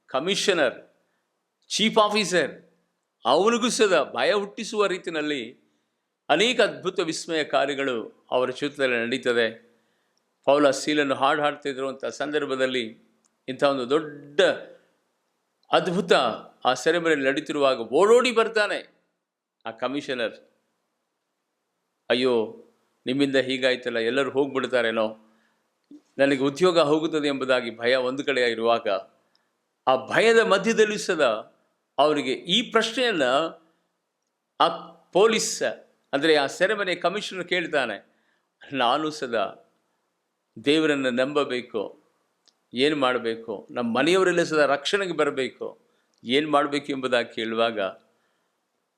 ಕಮಿಷನರ್, ಚೀಫ್ ಆಫೀಸರ್, ಅವನಿಗೂ ಸದ ಭಯ ಹುಟ್ಟಿಸುವ ರೀತಿಯಲ್ಲಿ ಅನೇಕ ಅದ್ಭುತ ವಿಸ್ಮಯ ಕಾರ್ಯಗಳು ಅವರ ಜೀವಿತದಲ್ಲಿ ನಡೀತದೆ. ಪೌಲ ಸೀಲನ್ನು ಹಾಡ್ತಿರುವಂಥ ಸಂದರ್ಭದಲ್ಲಿ ಇಂಥ ಒಂದು ದೊಡ್ಡ ಅದ್ಭುತ ಆ ಸೆರೆಮನೆಯಲ್ಲಿ ನಡೀತಿರುವಾಗ ಓಡೋಡಿ ಬರ್ತಾನೆ ಆ ಕಮಿಷನರ್. ಅಯ್ಯೋ, ನಿಮ್ಮಿಂದ ಹೀಗಾಯ್ತಲ್ಲ, ಎಲ್ಲರೂ ಹೋಗ್ಬಿಡ್ತಾರೇನೋ, ನನಗೆ ಉದ್ಯೋಗ ಹೋಗುತ್ತದೆ ಎಂಬುದಾಗಿ ಭಯ ಒಂದು ಕಡೆ ಇರುವಾಗ ಆ ಭಯದ ಮಧ್ಯದಲ್ಲಿ ಸದಾ ಅವರಿಗೆ ಈ ಪ್ರಶ್ನೆಯನ್ನು ಆ ಪೊಲೀಸ್, ಅಂದರೆ ಆ ಸೆರೆಮನೆ ಕಮಿಷನರ್ ಕೇಳ್ತಾನೆ. ನಾನು ಸದಾ ದೇವರನ್ನು ನಂಬಬೇಕು, ಏನು ಮಾಡಬೇಕು, ನಮ್ಮ ಮನೆಯವರೆಲ್ಲ ಸದಾ ರಕ್ಷಣೆಗೆ ಬರಬೇಕು, ಏನು ಮಾಡಬೇಕು ಎಂಬುದಾಗಿ ಕೇಳುವಾಗ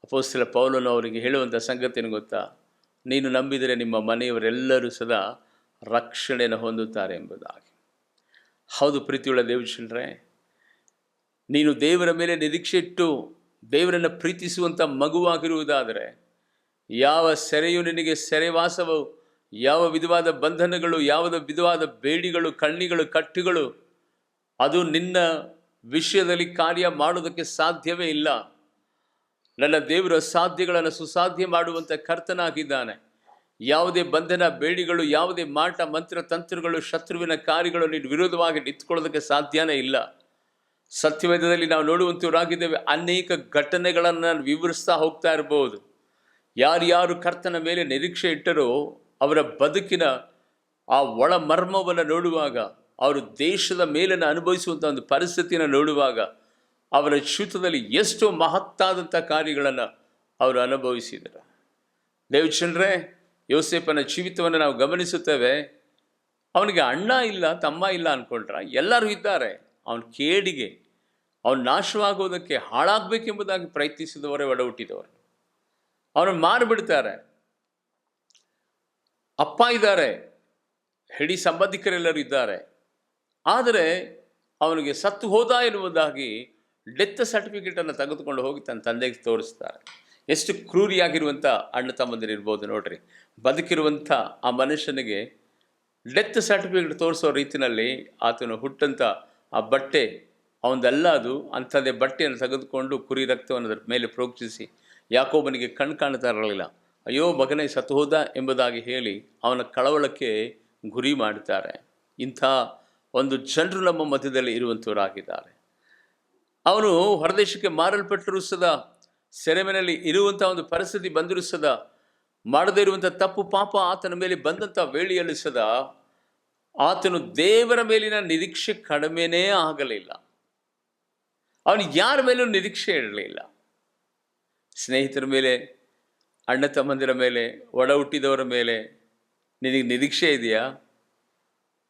ಅಪೊಸ್ತಲ ಪೌಲನು ಅವರಿಗೆ ಹೇಳುವಂಥ ಸಂಗತಿಯನ್ನು ಗೊತ್ತಾ? ನೀನು ನಂಬಿದರೆ ನಿಮ್ಮ ಮನೆಯವರೆಲ್ಲರೂ ಸದಾ ರಕ್ಷಣೆಯನ್ನು ಹೊಂದುತ್ತಾರೆ ಎಂಬುದಾಗಿ. ಹೌದು ಪ್ರೀತಿಯುಳ್ಳ ದೇವಜನರೇ, ನೀನು ದೇವರ ಮೇಲೆ ನಿರೀಕ್ಷೆ ಇಟ್ಟು ದೇವರನ್ನು ಪ್ರೀತಿಸುವಂಥ ಮಗುವಾಗಿರುವುದಾದರೆ ಯಾವ ಸೆರೆಯು ನಿನಗೆ ಸೆರೆವಾಸವು, ಯಾವ ವಿಧವಾದ ಬಂಧನಗಳು, ಯಾವ ವಿಧವಾದ ಬೇಡಿಗಳು, ಕಣ್ಣಿಗಳು, ಕಟ್ಟುಗಳು ಅದು ನಿನ್ನ ವಿಷಯದಲ್ಲಿ ಕಾರ್ಯ ಮಾಡೋದಕ್ಕೆ ಸಾಧ್ಯವೇ ಇಲ್ಲ. ನನ್ನ ದೇವರ ಸಾಧ್ಯಗಳನ್ನು ಸುಸಾಧ್ಯ ಮಾಡುವಂಥ ಕರ್ತನಾಗಿದ್ದಾನೆ. ಯಾವುದೇ ಬಂಧನ, ಬೇಡಿಗಳು, ಯಾವುದೇ ಮಾಟ ಮಂತ್ರ ತಂತ್ರಗಳು, ಶತ್ರುವಿನ ಕಾರ್ಯಗಳು ನಿನ್ನ ವಿರೋಧವಾಗಿ ನಿಂತ್ಕೊಳ್ಳೋದಕ್ಕೆ ಸಾಧ್ಯನೇ ಇಲ್ಲ. ಸತ್ಯವೇದದಲ್ಲಿ ನಾವು ನೋಡುವಂಥವರಾಗಿದ್ದೇವೆ. ಅನೇಕ ಘಟನೆಗಳನ್ನು ನಾನು ವಿವರಿಸ್ತಾ ಹೋಗ್ತಾ ಇರಬಹುದು. ಯಾರ್ಯಾರು ಕರ್ತನ ಮೇಲೆ ನಿರೀಕ್ಷೆ ಇಟ್ಟರೋ ಅವರ ಬದುಕಿನ ಆ ಒಳ ಮರ್ಮವನ್ನು ನೋಡುವಾಗ, ಅವರು ದೇಶದ ಮೇಲನ್ನು ಅನುಭವಿಸುವಂಥ ಒಂದು ಪರಿಸ್ಥಿತಿಯನ್ನು ನೋಡುವಾಗ ಅವರ ಜೀವಿತದಲ್ಲಿ ಎಷ್ಟೋ ಮಹತ್ತಾದಂಥ ಕಾರ್ಯಗಳನ್ನು ಅವರು ಅನುಭವಿಸಿದರು. ದೇವಚಂದ್ರೇ, ಯೋಸೇಫನ ಜೀವಿತವನ್ನು ನಾವು ಗಮನಿಸುತ್ತೇವೆ. ಅವನಿಗೆ ಅಣ್ಣ ಇಲ್ಲ, ತಮ್ಮ ಇಲ್ಲ ಅಂದ್ಕೊಂಡ್ರ, ಎಲ್ಲರೂ ಇದ್ದಾರೆ. ಅವನ ಕೇಡಿಗೆ, ಅವನು ನಾಶವಾಗುವುದಕ್ಕೆ, ಹಾಳಾಗಬೇಕೆಂಬುದಾಗಿ ಪ್ರಯತ್ನಿಸಿದವರೇ ಒಡ ಹುಟ್ಟಿದವರು. ಅವನನ್ನು ಮಾರಿಬಿಡ್ತಾರೆ. ಅಪ್ಪ ಇದ್ದಾರೆ, ಹಿಡಿ ಸಂಬಂಧಿಕರೆಲ್ಲರೂ ಇದ್ದಾರೆ. ಆದರೆ ಅವನಿಗೆ ಸತ್ತು ಹೋದ ಎನ್ನುವುದಾಗಿ ಡೆತ್ ಸರ್ಟಿಫಿಕೇಟನ್ನು ತೆಗೆದುಕೊಂಡು ಹೋಗಿ ತನ್ನ ತಂದೆಗೆ ತೋರಿಸ್ತಾರೆ. ಎಷ್ಟು ಕ್ರೂರಿಯಾಗಿರುವಂಥ ಅಣ್ಣ ತಮ್ಮಂದಿರಿರ್ಬೋದು ನೋಡ್ರಿ. ಬದುಕಿರುವಂಥ ಆ ಮನುಷ್ಯನಿಗೆ ಡೆತ್ ಸರ್ಟಿಫಿಕೇಟ್ ತೋರಿಸೋ ರೀತಿಯಲ್ಲಿ ಆತನು ಹುಟ್ಟಂಥ ಆ ಬಟ್ಟೆ ಅವನದೆಲ್ಲ, ಅದು ಅಂಥದ್ದೇ ಬಟ್ಟೆಯನ್ನು ತೆಗೆದುಕೊಂಡು ಕುರಿ ರಕ್ತವನ್ನು ಅದರ ಮೇಲೆ ಪ್ರೋಕ್ಷಿಸಿ ಯಾಕೋಬನಿಗೆ ಕಣ್ಣು ಕಾಣ್ತಾ ಇರಲಿಲ್ಲ. ಅಯ್ಯೋ ಮಗನೇ ಸತ್ತು ಹೋದ ಎಂಬುದಾಗಿ ಹೇಳಿ ಅವನ ಕಳವಳಕ್ಕೆ ಗುರಿ ಮಾಡ್ತಾರೆ. ಇಂಥ ಒಂದು ಜನರು ನಮ್ಮ ಮಧ್ಯದಲ್ಲಿ ಇರುವಂಥವರಾಗಿದ್ದಾರೆ. ಅವನು ಹೊರದೇಶಕ್ಕೆ ಮಾರಲ್ಪಟ್ಟರೂ ಸದಾ, ಸೆರೆಮನೆಯಲ್ಲಿ ಇರುವಂಥ ಒಂದು ಪರಿಸ್ಥಿತಿ ಬಂದರೂ ಸದಾ, ಮಾಡದೇ ಇರುವಂಥ ತಪ್ಪು ಪಾಪ ಆತನ ಮೇಲೆ ಬಂದಂಥ ವೇಳೆಯಲ್ಲಿ ಸದಾ ಆತನು ದೇವರ ಮೇಲಿನ ನಿರೀಕ್ಷೆ ಕಡಿಮೆನೇ ಆಗಲಿಲ್ಲ. ಅವನು ಯಾರ ಮೇಲೂ ನಿರೀಕ್ಷೆ ಇರಲಿಲ್ಲ. ಸ್ನೇಹಿತರ ಮೇಲೆ, ಅಣ್ಣ ತಮ್ಮಂದಿರ ಮೇಲೆ, ಒಡ ಹುಟ್ಟಿದವರ ಮೇಲೆ ನಿನಗೆ ನಿರೀಕ್ಷೆ ಇದೆಯಾ?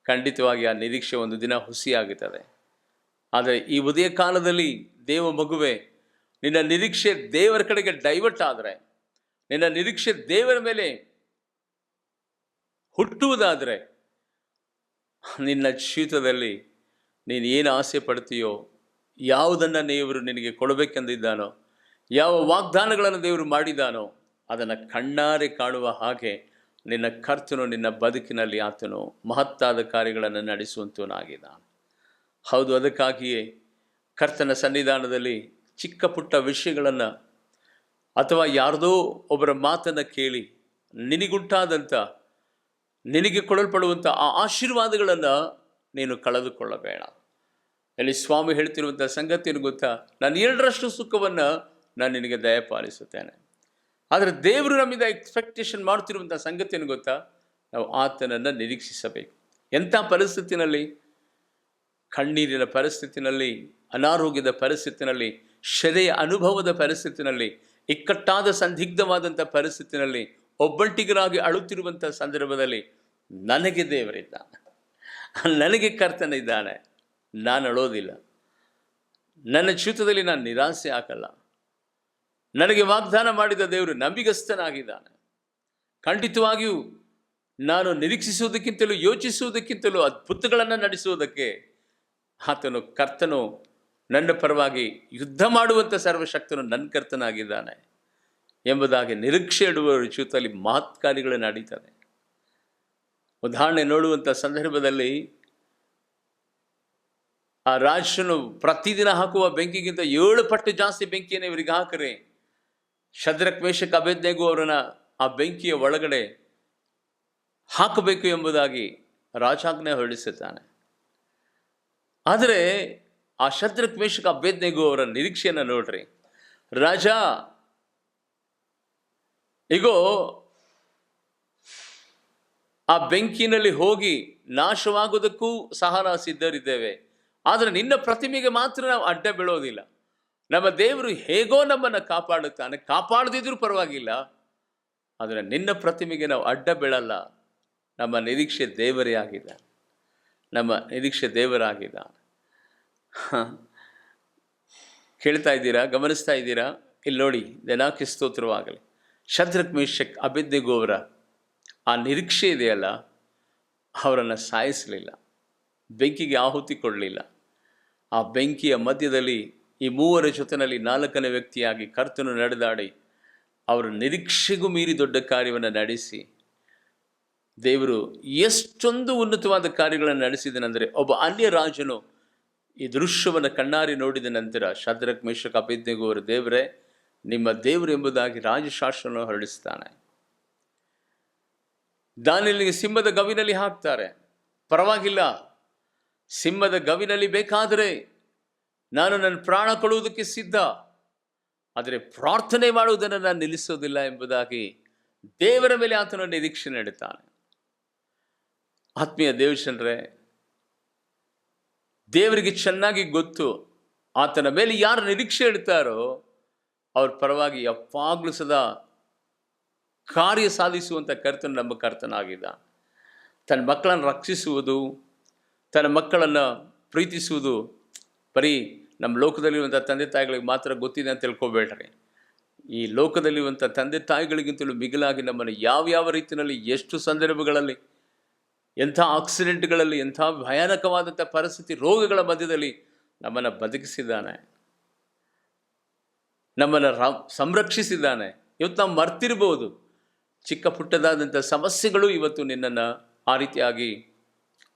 ಖಂಡಿತವಾಗಿ ಆ ನಿರೀಕ್ಷೆ ಒಂದು ದಿನ ಹುಸಿಯಾಗುತ್ತದೆ. ಆದರೆ ಈ ಉದಯ ಕಾಲದಲ್ಲಿ ದೇವ ಮಗುವೆ, ನಿನ್ನ ನಿರೀಕ್ಷೆ ದೇವರ ಕಡೆಗೆ ಡೈವರ್ಟ್ ಆದರೆ, ನಿನ್ನ ನಿರೀಕ್ಷೆ ದೇವರ ಮೇಲೆ ಹುಟ್ಟುವುದಾದರೆ, ನಿನ್ನ ಜೀವಿತದಲ್ಲಿ ನೀನು ಏನು ಆಸೆ ಪಡ್ತೀಯೋ, ಯಾವುದನ್ನು ದೇವರು ನಿನಗೆ ಕೊಡಬೇಕೆಂದಿದ್ದಾನೋ, ಯಾವ ವಾಗ್ದಾನಗಳನ್ನು ದೇವರು ಮಾಡಿದ್ದಾನೋ ಅದನ್ನು ಕಣ್ಣಾರೆ ಕಾಣುವ ಹಾಗೆ ನಿನ್ನ ಕರ್ತನು ನಿನ್ನ ಬದುಕಿನಲ್ಲಿ ಆತನು ಮಹತ್ತಾದ ಕಾರ್ಯಗಳನ್ನು ನಡೆಸುವಂತವನಾಗಿದ್ದಾನೆ. ಹೌದು, ಅದಕ್ಕಾಗಿಯೇ ಕರ್ತನ ಸನ್ನಿಧಾನದಲ್ಲಿ ಚಿಕ್ಕ ಪುಟ್ಟ ವಿಷಯಗಳನ್ನು ಅಥವಾ ಯಾರದೋ ಒಬ್ಬರ ಮಾತನ್ನು ಕೇಳಿ ನಿನಗುಂಟಾದಂಥ, ನಿನಗೆ ಕೊಡಲ್ಪಡುವಂಥ ಆ ಆಶೀರ್ವಾದಗಳನ್ನು ನೀನು ಕಳೆದುಕೊಳ್ಳಬೇಡ. ಅಲ್ಲಿ ಸ್ವಾಮಿ ಹೇಳ್ತಿರುವಂಥ ಸಂಗತಿಯನ್ನು ಗೊತ್ತಾ? ನಾನು 2ರಷ್ಟು ಸುಖವನ್ನು ನಾನು ನಿನಗೆ ದಯಪಾಲಿಸುತ್ತೇನೆ. ಆದರೆ ದೇವರು ನಮ್ಮಿಂದ ಎಕ್ಸ್ಪೆಕ್ಟೇಷನ್ ಮಾಡ್ತಿರುವಂಥ ಸಂಗತಿಯನ್ನು ಗೊತ್ತಾ? ನಾವು ಆತನನ್ನು ನಿರೀಕ್ಷಿಸಬೇಕು. ಎಂಥ ಪರಿಸ್ಥಿತಿನಲ್ಲಿ? ಕಣ್ಣೀರಿನ ಪರಿಸ್ಥಿತಿನಲ್ಲಿ, ಅನಾರೋಗ್ಯದ ಪರಿಸ್ಥಿತಿನಲ್ಲಿ, ಶೆರೆಯ ಅನುಭವದ ಪರಿಸ್ಥಿತಿನಲ್ಲಿ, ಇಕ್ಕಟ್ಟಾದ ಸಂದಿಗ್ಧವಾದಂಥ ಪರಿಸ್ಥಿತಿನಲ್ಲಿ, ಒಬ್ಬಂಟಿಗರಾಗಿ ಅಳುತ್ತಿರುವಂಥ ಸಂದರ್ಭದಲ್ಲಿ ನನಗೆ ದೇವರಿದ್ದಾನೆ, ನನಗೆ ಕರ್ತನಿದ್ದಾನೆ. ನಾನು ಅಳೋದಿಲ್ಲ. ನನ್ನ ಜೀವಿತದಲ್ಲಿ ನಾನು ನಿರಾಸೆ ಆಗಲ್ಲ. ನನಗೆ ವಾಗ್ದಾನ ಮಾಡಿದ ದೇವರು ನಂಬಿಗಸ್ತನಾಗಿದ್ದಾನೆ. ಖಂಡಿತವಾಗಿಯೂ ನಾನು ನಿರೀಕ್ಷಿಸುವುದಕ್ಕಿಂತಲೂ ಯೋಚಿಸುವುದಕ್ಕಿಂತಲೂ ಅದ್ಭುತಗಳನ್ನು ನಡೆಸುವುದಕ್ಕೆ ಆತನು, ಕರ್ತನು ನನ್ನ ಪರವಾಗಿ ಯುದ್ಧ ಮಾಡುವಂಥ ಸರ್ವಶಕ್ತನು ನನ್ನ ಕರ್ತನಾಗಿದ್ದಾನೆ ಎಂಬುದಾಗಿ ನಿರೀಕ್ಷೆ ಇಡುವವರ ಜೀವಿತದಲ್ಲಿ ಮಹತ್ ಕಾರ್ಯಗಳು ನಡೀತದೆ. ಉದಾಹರಣೆ ನೋಡುವಂಥ ಸಂದರ್ಭದಲ್ಲಿ ಆ ರಾಜನು ಪ್ರತಿದಿನ ಹಾಕುವ ಬೆಂಕಿಗಿಂತ 7 ಪಟ್ಟು ಜಾಸ್ತಿ ಬೆಂಕಿಯನ್ನು ಇವರಿಗೆ ಹಾಕರೆ ಶದ್ರಕ್, ಮೇಷಕ್, ಅಬೇದ್ನೆಗೋ ಅವರನ್ನ ಆ ಬೆಂಕಿಯ ಒಳಗಡೆ ಹಾಕಬೇಕು ಎಂಬುದಾಗಿ ರಾಜಾಜ್ಞೆ ಹೊರಡಿಸುತ್ತಾನೆ. ಆದರೆ ಆ ಶದ್ರಕ್, ಮೇಷಕ್, ಅಬೇದ್ನೆಗೋ ಅವರ ನಿರೀಕ್ಷೆಯನ್ನು ನೋಡ್ರಿ. ರಾಜ, ಈಗೋ ಆ ಬೆಂಕಿನಲ್ಲಿ ಹೋಗಿ ನಾಶವಾಗುವುದಕ್ಕೂ ಸಹ ನಾವು ಸಿದ್ಧರಿದ್ದೇವೆ. ಆದರೆ ನಿನ್ನ ಪ್ರತಿಮೆಗೆ ಮಾತ್ರ ನಾವು ಅಡ್ಡ ಬೀಳೋದಿಲ್ಲ. ನಮ್ಮ ದೇವರು ಹೇಗೋ ನಮ್ಮನ್ನು ಕಾಪಾಡುತ್ತಾನೆ, ಕಾಪಾಡದಿದ್ರೂ ಪರವಾಗಿಲ್ಲ. ಆದರೆ ನಿನ್ನ ಪ್ರತಿಮೆಗೆ ನಾವು ಅಡ್ಡ ಬೀಳಲ್ಲ. ನಮ್ಮ ನಿರೀಕ್ಷೆ ದೇವರೇ ಆಗಿದ್ದಾನೆ. ನಮ್ಮ ನಿರೀಕ್ಷೆ ದೇವರಾಗಿದ್ದಾನೆ. ಕೇಳ್ತಾ ಇದ್ದೀರಾ? ಗಮನಿಸ್ತಾ ಇದ್ದೀರಾ? ಇಲ್ಲಿ ನೋಡಿ, ದೇನಾಕಿ ಸ್ತೋತ್ರವಾಗಲಿ. ಶದ್ರಕ್, ಮೇಷಕ್, ಅಬೇದ್ನೆಗೋ ಅವರ ಆ ನಿರೀಕ್ಷೆ ಇದೆಯಲ್ಲ, ಅವರನ್ನು ಸಾಯಿಸಲಿಲ್ಲ, ಬೆಂಕಿಗೆ ಆಹುತಿ ಕೊಡಲಿಲ್ಲ. ಆ ಬೆಂಕಿಯ ಮಧ್ಯದಲ್ಲಿ ಈ ಮೂವರ ಜೊತೆಯಲ್ಲಿ ನಾಲ್ಕನೇ ವ್ಯಕ್ತಿಯಾಗಿ ಕರ್ತನು ನಡೆದಾಡಿ ಅವರ ನಿರೀಕ್ಷೆಗೂ ಮೀರಿ ದೊಡ್ಡ ಕಾರ್ಯವನ್ನು ನಡೆಸಿ ದೇವರು ಎಷ್ಟೊಂದು ಉನ್ನತವಾದ ಕಾರ್ಯಗಳನ್ನು ನಡೆಸಿದನೆಂದರೆ, ಒಬ್ಬ ಅನ್ಯ ರಾಜನು ಈ ದೃಶ್ಯವನ್ನು ಕಣ್ಣಾರಿ ನೋಡಿದ ನಂತರ ಶದ್ರಕ್ ಮೇಷಕ್ ಅಬೇದ್ನೆಗೋ ಅವರು, ದೇವರೇ ನಿಮ್ಮ ದೇವರು ಎಂಬುದಾಗಿ ರಾಜಶಾಸ್ತ್ರವನ್ನು ಹೊರಡಿಸ್ತಾನೆ. ದಾನಿಯೇಲನಿಗೆ ಸಿಂಹದ ಗವಿನಲ್ಲಿ ಹಾಕ್ತಾರೆ. ಪರವಾಗಿಲ್ಲ, ಸಿಂಹದ ಗವಿನಲ್ಲಿ ಬೇಕಾದರೆ ನಾನು ನನ್ನ ಪ್ರಾಣ ಕೊಡುವುದಕ್ಕೆ ಸಿದ್ಧ, ಆದರೆ ಪ್ರಾರ್ಥನೆ ಮಾಡುವುದನ್ನು ನಾನು ನಿಲ್ಲಿಸೋದಿಲ್ಲ ಎಂಬುದಾಗಿ ದೇವರ ಮೇಲೆ ಆತನ ನಿರೀಕ್ಷೆ ನೀಡುತ್ತಾನೆ. ಆತ್ಮೀಯ ದೇವಜನರೇ, ದೇವರಿಗೆ ಚೆನ್ನಾಗಿ ಗೊತ್ತು ಆತನ ಮೇಲೆ ಯಾರು ನಿರೀಕ್ಷೆ ಇಡ್ತಾರೋ ಅವ್ರ ಪರವಾಗಿ ಯಾವಾಗಲೂ ಸದಾ ಕಾರ್ಯ ಸಾಧಿಸುವಂಥ ಕರ್ತನು ನಮ್ಮ ಕರ್ತನಾಗಿದ್ದಾನೆ. ತನ್ನ ಮಕ್ಕಳನ್ನು ರಕ್ಷಿಸುವುದು, ತನ್ನ ಮಕ್ಕಳನ್ನು ಪ್ರೀತಿಸುವುದು ಬರೀ ನಮ್ಮ ಲೋಕದಲ್ಲಿರುವಂಥ ತಂದೆ ತಾಯಿಗಳಿಗೆ ಮಾತ್ರ ಗೊತ್ತಿದೆ ಅಂತ ತಿಳ್ಕೊಬೇಡ್ರಿ. ಈ ಲೋಕದಲ್ಲಿರುವಂಥ ತಂದೆ ತಾಯಿಗಳಿಗಿಂತಲೂ ಮಿಗಿಲಾಗಿ ನಮ್ಮನ್ನು ಯಾವ ರೀತಿಯಲ್ಲಿ, ಎಷ್ಟು ಸಂದರ್ಭಗಳಲ್ಲಿ, ಎಂಥ ಆಕ್ಸಿಡೆಂಟ್ಗಳಲ್ಲಿ, ಎಂಥ ಭಯಾನಕವಾದಂಥ ಪರಿಸ್ಥಿತಿ, ರೋಗಗಳ ಮಧ್ಯದಲ್ಲಿ ನಮ್ಮನ್ನು ಬದುಕಿಸಿದ್ದಾನೆ, ನಮ್ಮನ್ನು ಸಂರಕ್ಷಿಸಿದ್ದಾನೆ. ಇವತ್ತು ನಾವು ಮರ್ತಿರ್ಬೋದು, ಚಿಕ್ಕ ಪುಟ್ಟದಾದಂಥ ಸಮಸ್ಯೆಗಳು ಇವತ್ತು ನಿನ್ನನ್ನು ಆ ರೀತಿಯಾಗಿ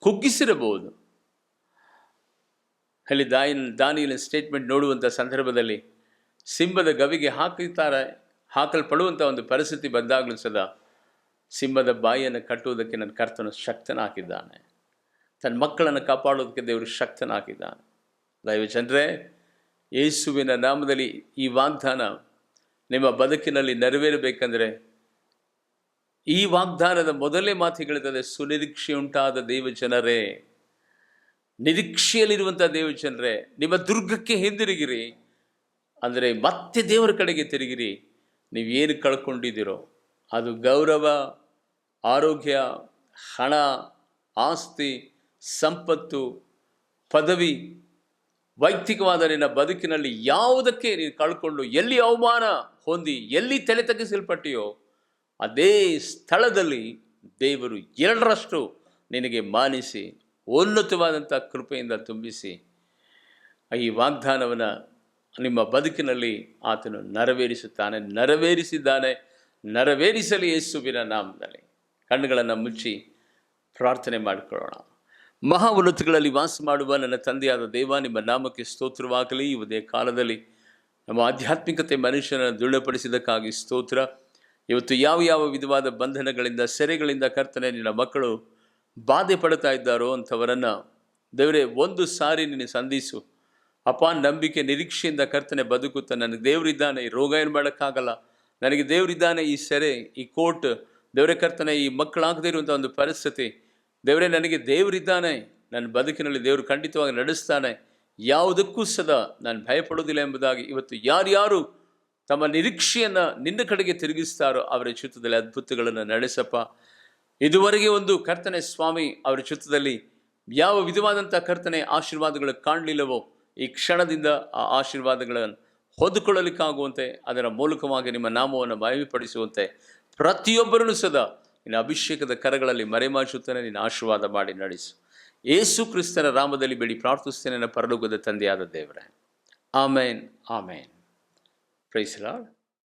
ಕುಗ್ಗಿಸಿರಬಹುದು. ಅಲ್ಲಿ ದಾನಿಯೇಲನ ಸ್ಟೇಟ್ಮೆಂಟ್ ನೋಡುವಂಥ ಸಂದರ್ಭದಲ್ಲಿ ಸಿಂಹದ ಗವಿಗೆ ಹಾಕಲ್ಪಡುವಂಥ ಒಂದು ಪರಿಸ್ಥಿತಿ ಬಂದಾಗಲೂ ಸದಾ ಸಿಂಹದ ಬಾಯಿಯನ್ನು ಕಟ್ಟುವುದಕ್ಕೆ ನನ್ನ ಕರ್ತನು ಶಕ್ತನಾಗಿದ್ದಾನೆ. ತನ್ನ ಮಕ್ಕಳನ್ನು ಕಾಪಾಡೋದಕ್ಕೆ ದೇವರು ಶಕ್ತನಾಗಿದ್ದಾನೆ. ದೈವಜನರೇ, ಯೇಸುವಿನ ನಾಮದಲ್ಲಿ ಈ ವಾಗ್ದಾನ ನಿಮ್ಮ ಬದುಕಿನಲ್ಲಿ ನೆರವೇರಬೇಕಂದ್ರೆ ಈ ವಾಗ್ದಾನದ ಮೊದಲೇ ಮಾತುಗಳಿದೆ, ಸುನಿರೀಕ್ಷೆಯುಂಟಾದ ದೇವಜನರೇ, ನಿರೀಕ್ಷೆಯಲ್ಲಿರುವಂಥ ದೇವಜನರೇ, ನಿಮ್ಮ ದುರ್ಗಕ್ಕೆ ಹಿಂದಿರುಗಿರಿ. ಅಂದರೆ ಮತ್ತೆ ದೇವರ ಕಡೆಗೆ ತಿರುಗಿರಿ. ನೀವೇನು ಕಳ್ಕೊಂಡಿದ್ದೀರೋ ಅದು ಗೌರವ, ಆರೋಗ್ಯ, ಹಣ, ಆಸ್ತಿ, ಸಂಪತ್ತು, ಪದವಿ, ವೈಯಕ್ತಿಕವಾದ ನಿನ್ನ ಬದುಕಿನಲ್ಲಿ ಯಾವುದಕ್ಕೆ ನೀನು ಕಳ್ಕೊಂಡು ಎಲ್ಲಿ ಅವಮಾನ ಹೊಂದಿ ಎಲ್ಲಿ ತಲೆ ತಗ್ಗಿಸಲ್ಪಟ್ಟಿಯೋ ಅದೇ ಸ್ಥಳದಲ್ಲಿ ದೇವರು 2ರಷ್ಟು ನಿನಗೆ ಮಾನಿಸಿ ಉನ್ನತವಾದಂಥ ಕೃಪೆಯಿಂದ ತುಂಬಿಸಿ ಈ ವಾಗ್ದಾನವನ್ನು ನಿಮ್ಮ ಬದುಕಿನಲ್ಲಿ ಆತನು ನೆರವೇರಿಸುತ್ತಾನೆ, ನೆರವೇರಿಸಿದ್ದಾನೆ, ನೆರವೇರಿಸಲಿ ಯೇಸುವಿನ ನಾಮದಲ್ಲಿ. ಕಣ್ಣುಗಳನ್ನು ಮುಚ್ಚಿ ಪ್ರಾರ್ಥನೆ ಮಾಡಿಕೊಳ್ಳೋಣ. ಮಹಾ ಉನ್ನತಗಳಲ್ಲಿ ವಾಸ ಮಾಡುವ ನನ್ನ ತಂದೆಯಾದ ದೇವ, ನಿಮ್ಮ ನಾಮಕ್ಕೆ ಸ್ತೋತ್ರವಾಗಲಿ. ಇವುದೇ ಕಾಲದಲ್ಲಿ ನಮ್ಮ ಆಧ್ಯಾತ್ಮಿಕತೆ ಮನುಷ್ಯನನ್ನು ದೃಢಪಡಿಸಿದ್ದಕ್ಕಾಗಿ ಸ್ತೋತ್ರ. ಇವತ್ತು ಯಾವ ವಿಧವಾದ ಬಂಧನಗಳಿಂದ, ಸೆರೆಗಳಿಂದ ಕರ್ತನೆ ನಿನ್ನ ಮಕ್ಕಳು ಬಾಧೆ ಪಡ್ತಾ ಇದ್ದಾರೋ ಅಂಥವರನ್ನು ದೇವರೇ ಒಂದು ಸಾರಿ ನಿನ್ನ ಸಂಧಿಸು ಅಪ್ಪ. ನಂಬಿಕೆ ನಿರೀಕ್ಷೆಯಿಂದ ಕರ್ತನೆ ಬದುಕುತ್ತಾ ನನಗೆ ದೇವರಿದ್ದಾನೆ, ಈ ರೋಗ ಏನು ಮಾಡೋಕ್ಕಾಗಲ್ಲ, ನನಗೆ ದೇವರಿದ್ದಾನೆ, ಈ ಸೆರೆ, ಈ ಕೋರ್ಟ್, ದೇವರೇ ಕರ್ತನೆ ಈ ಮಕ್ಕಳಾಗದೇ ಇರುವಂಥ ಒಂದು ಪರಿಸ್ಥಿತಿ, ದೇವರೇ ನನಗೆ ದೇವರಿದ್ದಾನೆ, ನನ್ನ ಬದುಕಿನಲ್ಲಿ ದೇವರು ಖಂಡಿತವಾಗಿ ನಡೆಸ್ತಾನೆ, ಯಾವುದಕ್ಕೂ ಸದಾ ನಾನು ಭಯಪಡೋದಿಲ್ಲ ಎಂಬುದಾಗಿ ಇವತ್ತು ಯಾರ್ಯಾರು ತಮ್ಮ ನಿರೀಕ್ಷೆಯನ್ನು ನಿನ್ನ ಕಡೆಗೆ ತಿರುಗಿಸ್ತಾರೋ ಅವರ ಚಿತ್ತದಲ್ಲಿ ಅದ್ಭುತಗಳನ್ನು ನಡೆಸಪ್ಪ. ಇದುವರೆಗೆ ಒಂದು ಕರ್ತನೆ ಸ್ವಾಮಿ ಅವರ ಚಿತ್ತದಲ್ಲಿ ಯಾವ ವಿಧವಾದಂಥ ಕರ್ತನೆ ಆಶೀರ್ವಾದಗಳು ಕಾಣಲಿಲ್ಲವೋ ಈ ಕ್ಷಣದಿಂದ ಆ ಆಶೀರ್ವಾದಗಳನ್ನು ಹೊಂದಿಕೊಳ್ಳಲಿಕ್ಕಾಗುವಂತೆ ಅದರ ಮೂಲಕವಾಗಿ ನಿಮ್ಮ ನಾಮವನ್ನು ಮಹಿಮೆಪಡಿಸುವಂತೆ ಪ್ರತಿಯೊಬ್ಬರನ್ನು ಸದಾ ನಿನ್ನ ಅಭಿಷೇಕದ ಕರಗಳಲ್ಲಿ ಮರೆಮಾಚುತ್ತಾನೆ. ನಿನ್ನ ಆಶೀರ್ವಾದ ಮಾಡಿ ನಡೆಸು. ಯೇಸು ಕ್ರಿಸ್ತನ ನಾಮದಲ್ಲಿ ಬೇಡಿ ಪ್ರಾರ್ಥಿಸ್ತೇನೆ, ಪರಲೋಕದ ತಂದೆಯಾದ ದೇವರೇ. Amen, amen. Praise the lord.